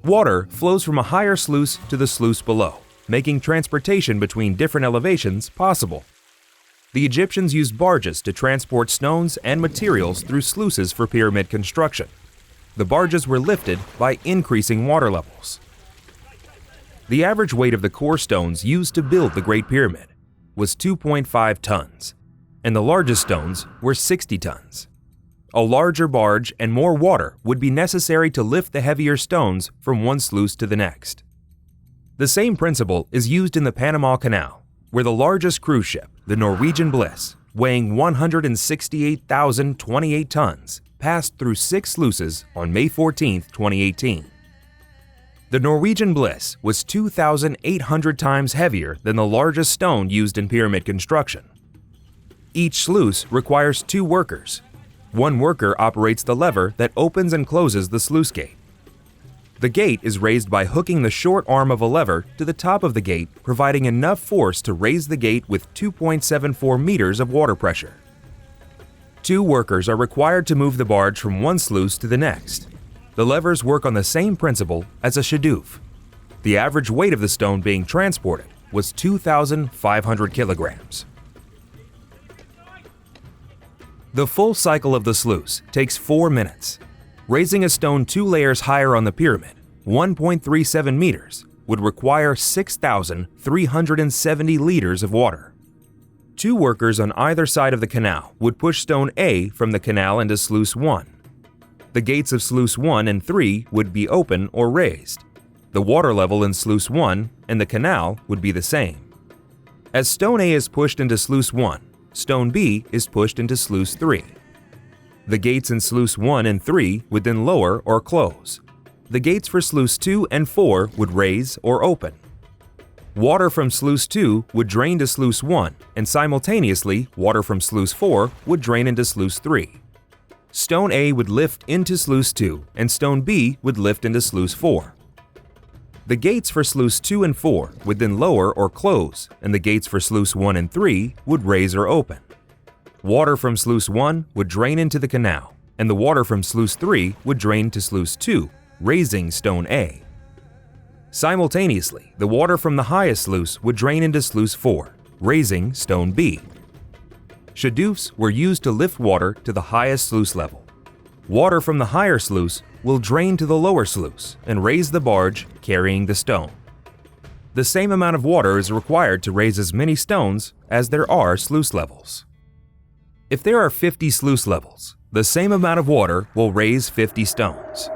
Water flows from a higher sluice to the sluice below, making transportation between different elevations possible. The Egyptians used barges to transport stones and materials through sluices for pyramid construction. The barges were lifted by increasing water levels. The average weight of the core stones used to build the Great Pyramid was 2.5 tons, and the largest stones were 60 tons. A larger barge and more water would be necessary to lift the heavier stones from one sluice to the next. The same principle is used in the Panama Canal, where the largest cruise ship, the Norwegian Bliss, weighing 168,028 tons, passed through 6 sluices on May 14, 2018. The Norwegian Bliss was 2,800 times heavier than the largest stone used in pyramid construction. Each sluice requires 2 workers. One worker operates the lever that opens and closes the sluice gate. The gate is raised by hooking the short arm of a lever to the top of the gate, providing enough force to raise the gate with 2.74 meters of water pressure. 2 workers are required to move the barge from one sluice to the next. The levers work on the same principle as a shadoof. The average weight of the stone being transported was 2,500 kilograms. The full cycle of the sluice takes 4 minutes. Raising a stone 2 layers higher on the pyramid, 1.37 meters, would require 6,370 liters of water. 2 workers on either side of the canal would push stone A from the canal into sluice 1. The gates of sluice 1 and 3 would be open or raised. The water level in sluice 1 and the canal would be the same. As stone A is pushed into sluice 1, stone B is pushed into sluice 3. The gates in sluice 1 and 3 would then lower or close. The gates for sluice 2 and 4 would raise or open. Water from sluice 2 would drain to sluice 1, and simultaneously, water from sluice 4 would drain into sluice 3. Stone A would lift into sluice 2, and stone B would lift into sluice 4. The gates for sluice 2 and 4 would then lower or close, and the gates for sluice 1 and 3 would raise or open. Water from sluice 1 would drain into the canal, and the water from sluice 3 would drain to sluice 2, raising stone A. Simultaneously, the water from the highest sluice would drain into sluice 4, raising stone B. Shadoofs were used to lift water to the highest sluice level. Water from the higher sluice will drain to the lower sluice and raise the barge carrying the stone. The same amount of water is required to raise as many stones as there are sluice levels. If there are 50 sluice levels, the same amount of water will raise 50 stones.